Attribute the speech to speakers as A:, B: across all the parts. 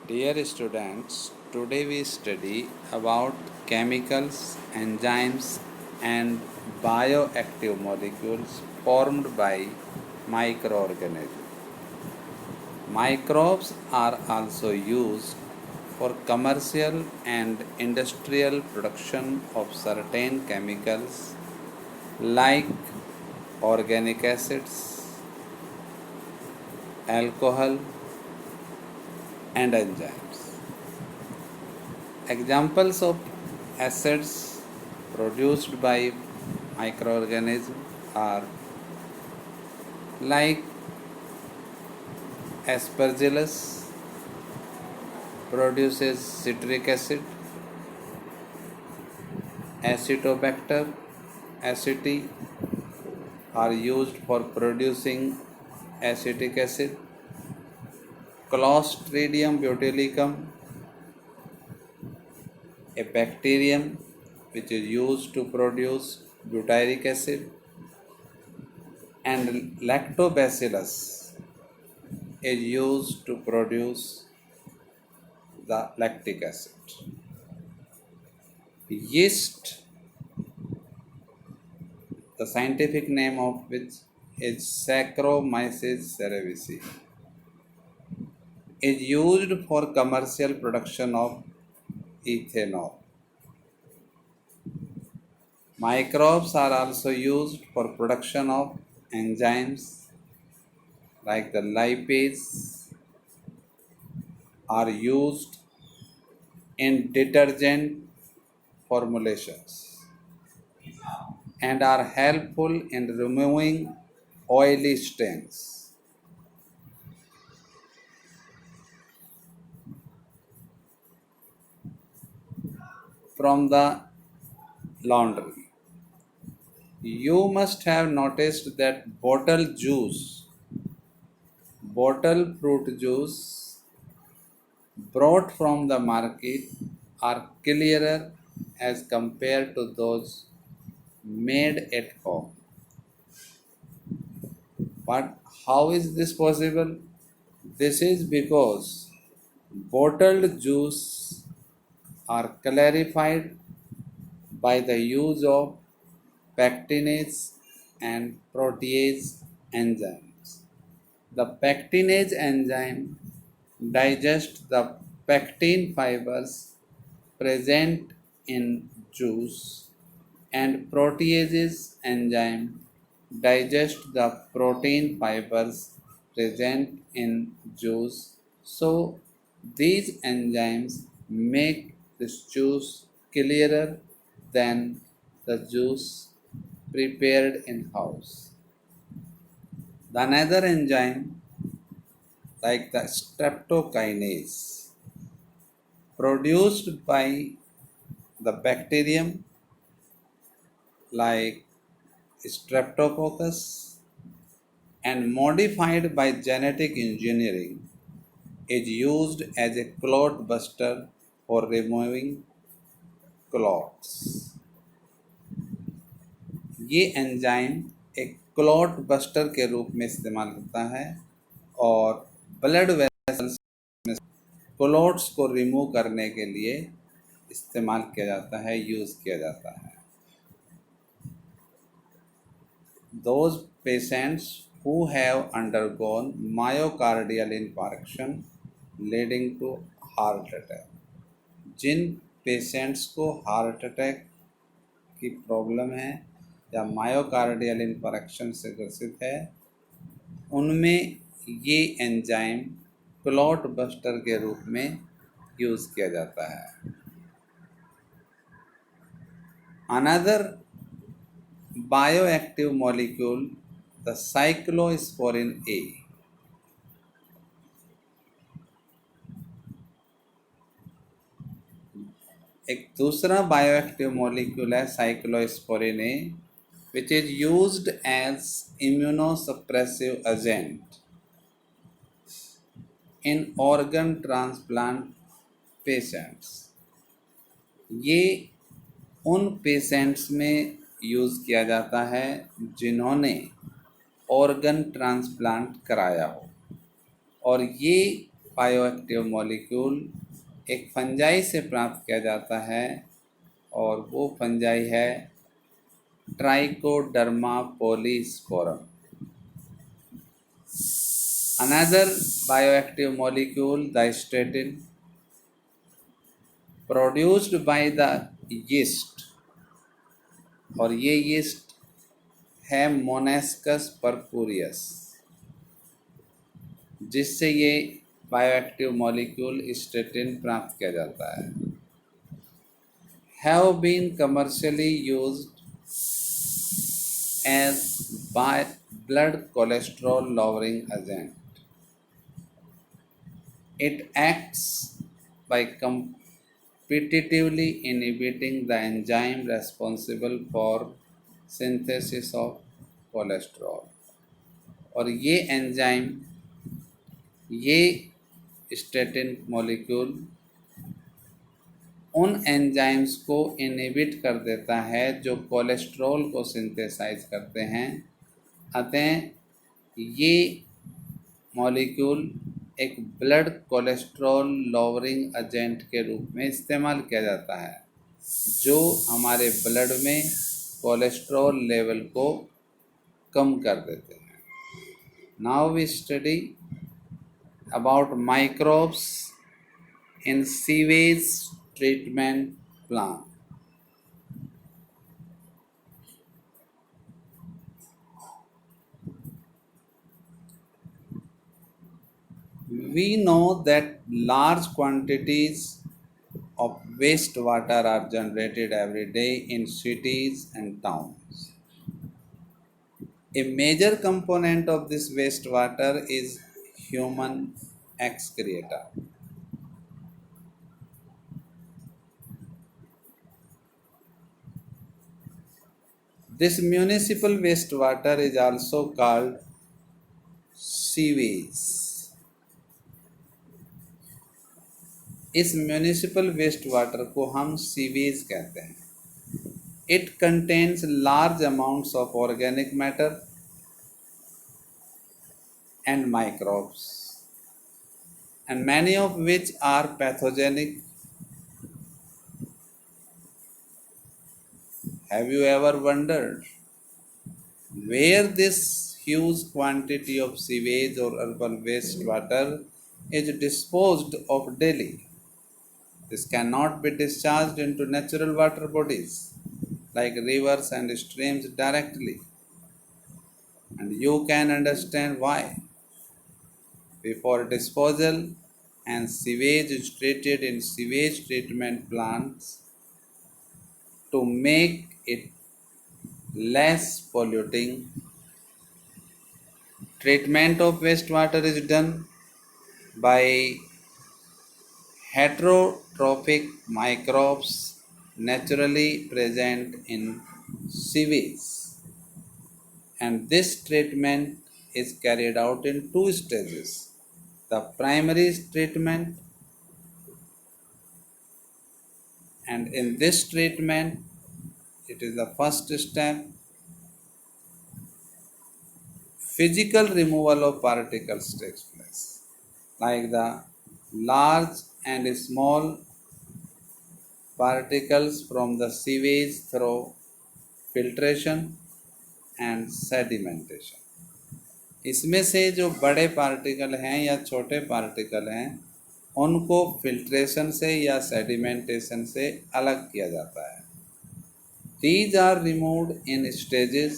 A: Dear students, today we study about chemicals, enzymes and bioactive molecules formed by microorganisms. Microbes are also used for commercial and industrial production of certain chemicals like organic acids, alcohol and enzymes. Examples of acids produced by microorganisms are like Aspergillus produces citric acid, Acetobacter aceti are used for producing acetic acid, Clostridium botulicum, a bacterium which is used to produce butyric acid, and Lactobacillus is used to produce the lactic acid. Yeast, the scientific name of which is Saccharomyces cerevisiae, is used for commercial production of ethanol. Microbes are also used for production of enzymes like the lipase are used in detergent formulations and are helpful in removing oily stains. From the laundry. You must have noticed that bottle fruit juice brought from the market are clearer as compared to those made at home. But how is this possible? This is because bottled juice are clarified by the use of pectinase and protease enzymes. The pectinase enzyme digests the pectin fibers present in juice and proteases enzyme digest the protein fibers present in juice. So these enzymes make this juice clearer than the juice prepared in house. The another enzyme like the streptokinase produced by the bacterium like streptococcus and modified by genetic engineering is used as a clot buster for removing clots. ये enzyme एक clot buster के रूप में इस्तेमाल होता है और blood vessels में क्लॉट्स को रिमूव करने के लिए इस्तेमाल किया जाता है, यूज़ किया जाता है. Those patients who have undergone myocardial infarction leading to heart attack, जिन पेशेंट्स को हार्ट अटैक की प्रॉब्लम है या मायोकार्डियल इन्फार्क्शन से ग्रसित है, उनमें ये एंजाइम क्लॉट बस्टर के रूप में यूज़ किया जाता है. Another bioactive molecule the cyclosporin A. एक दूसरा बायोएक्टिव मॉलिक्यूल है cyclosporin A, which is used as immunosuppressive agent in organ transplant patients. ये उन पेशेंट्स में यूज़ किया जाता है जिन्होंने ऑर्गन ट्रांसप्लांट कराया हो, और ये बायोएक्टिव मॉलिक्यूल एक फंजाई से प्राप्त किया जाता है और वो फंजाई है trichoderma polysporum. Another bioactive molecule, the statin, produced by the yeast, और ये yeast है मोनेस्कस परपुरियस, जिससे ये बायोएक्टिव मॉलिक्यूल स्टेटिन प्राप्त किया जाता है, have been commercially used as blood cholesterol lowering agent. It acts by competitively inhibiting the enzyme responsible for synthesis of cholesterol. और ये एंजाइम, ये स्टेटिन मॉलिक्यूल उन एंजाइम्स को इनहिबिट कर देता है जो कोलेस्ट्रॉल को सिंथेसाइज करते हैं। अतः ये मॉलिक्यूल एक ब्लड कोलेस्ट्रॉल लोअरिंग एजेंट के रूप में इस्तेमाल किया जाता है, जो हमारे ब्लड में कोलेस्ट्रॉल लेवल को कम कर देते हैं। Now we study about microbes in sewage treatment plant. We know that large quantities of wastewater are generated every day in cities and towns. A major component of this wastewater is human excreta. This municipal wastewater is also called sewage. इस municipal waste water को हम sewage कहते हैं। It contains large amounts of organic matter and microbes and many of which are pathogenic. Have you ever wondered where this huge quantity of sewage or urban wastewater is disposed of daily? This cannot be discharged into natural water bodies like rivers and streams directly, and you can understand why. Before disposal, and sewage is treated in sewage treatment plants to make it less polluting. Treatment of wastewater is done by heterotrophic microbes naturally present in sewage, and this treatment is carried out in two stages. The primary treatment, and in this treatment it is the first step. Physical removal of particles takes place, like the large and small particles from the sewage through filtration and sedimentation. इसमें से जो बड़े particle हैं या छोटे particle हैं उनको filtration से या सेडिमेंटेशन से अलग किया जाता है। These are removed in stages.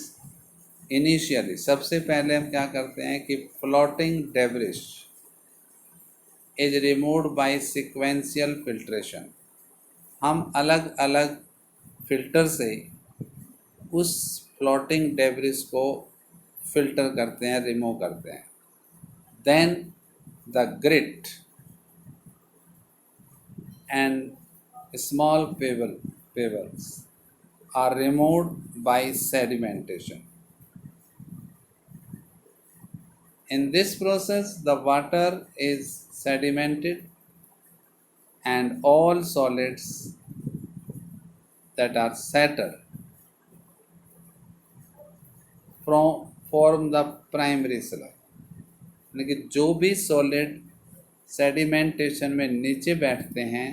A: Initially सबसे पहले हम क्या करते हैं कि floating debris is removed by sequential filtration. हम अलग अलग फिल्टर से उस फ्लोटिंग डेब्रिस को फिल्टर करते हैं, रिमूव करते हैं। Then the grit and small pebbles are removed by sedimentation. In this process, the water is sedimented and all solids that are settled form the primary sludge। यानी कि जो भी solid sedimentation में नीचे बैठते हैं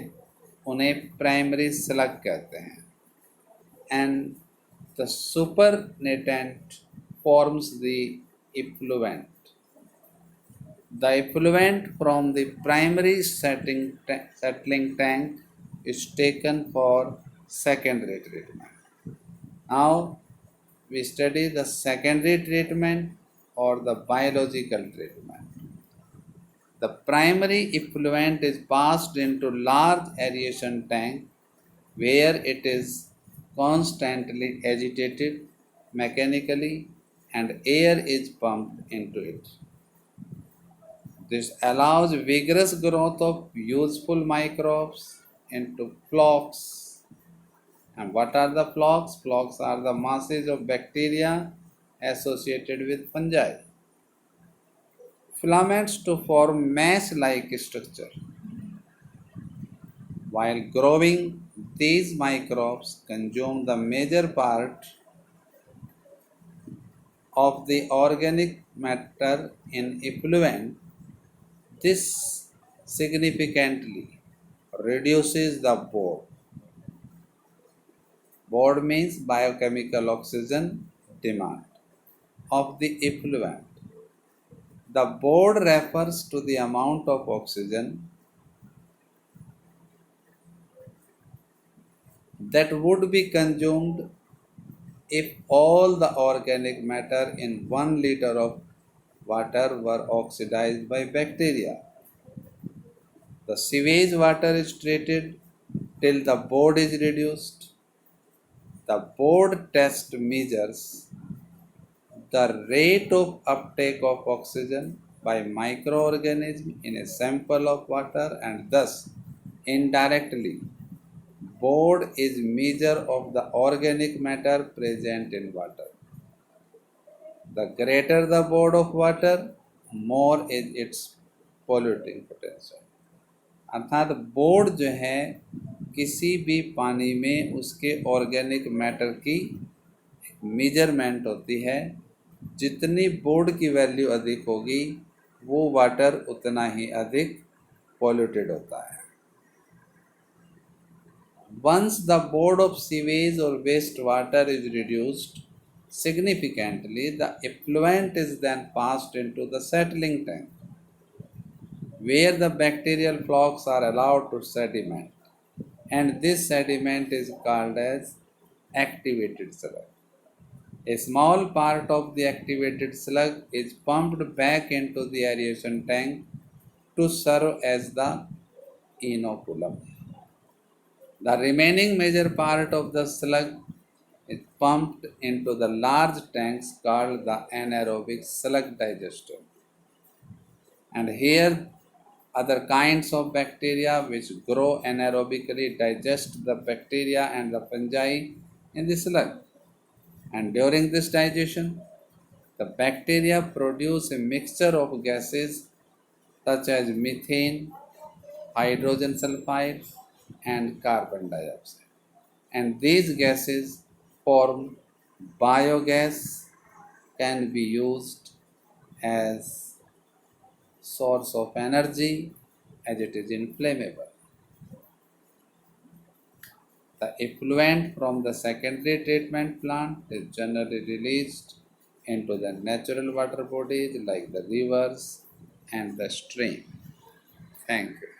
A: उन्हें प्राइमरी स्लग कहते हैं। And the supernatant forms the effluent. The effluent from the primary settling tank is taken for secondary treatment. Now we study the secondary treatment or the biological treatment. The primary effluent is passed into large aeration tank where it is constantly agitated mechanically and air is pumped into it. This allows vigorous growth of useful microbes into flocks. And what are the flocks? Flocks are the masses of bacteria associated with fungi. Filaments to form mesh-like structure. While growing, these microbes consume the major part of the organic matter in effluent. This significantly reduces the BOD. BOD means biochemical oxygen demand of the effluent. The BOD refers to the amount of oxygen that would be consumed if all the organic matter in 1 liter of water were oxidized by bacteria. The sewage water is treated till the BOD is reduced. The BOD test measures the rate of uptake of oxygen by microorganisms in a sample of water, and thus indirectly BOD is measure of the organic matter present in water. The greater the BOD of water, more is its polluting potential. अर्थात board जो है किसी भी पानी में उसके organic matter की measurement होती है। जितनी बोर्ड की वैल्यू अधिक होगी वो वाटर उतना ही अधिक पॉल्यूटेड होता है। Once the board of sewage or waste water is reduced significantly, the effluent is then passed into the settling tank, where the bacterial flocks are allowed to sediment, and this sediment is called as activated slug. A small part of the activated slug is pumped back into the aeration tank to serve as the inoculum. The remaining major part of the slug is pumped into the large tanks called the anaerobic slug digester. And here other kinds of bacteria which grow anaerobically digest the bacteria and the fungi in the slug. And during this digestion, the bacteria produce a mixture of gases such as methane, hydrogen sulfide, and carbon dioxide. And these gases form biogas, can be used as source of energy as it is inflammable. The effluent from the secondary treatment plant is generally released into the natural water bodies like the rivers and the stream. Thank you.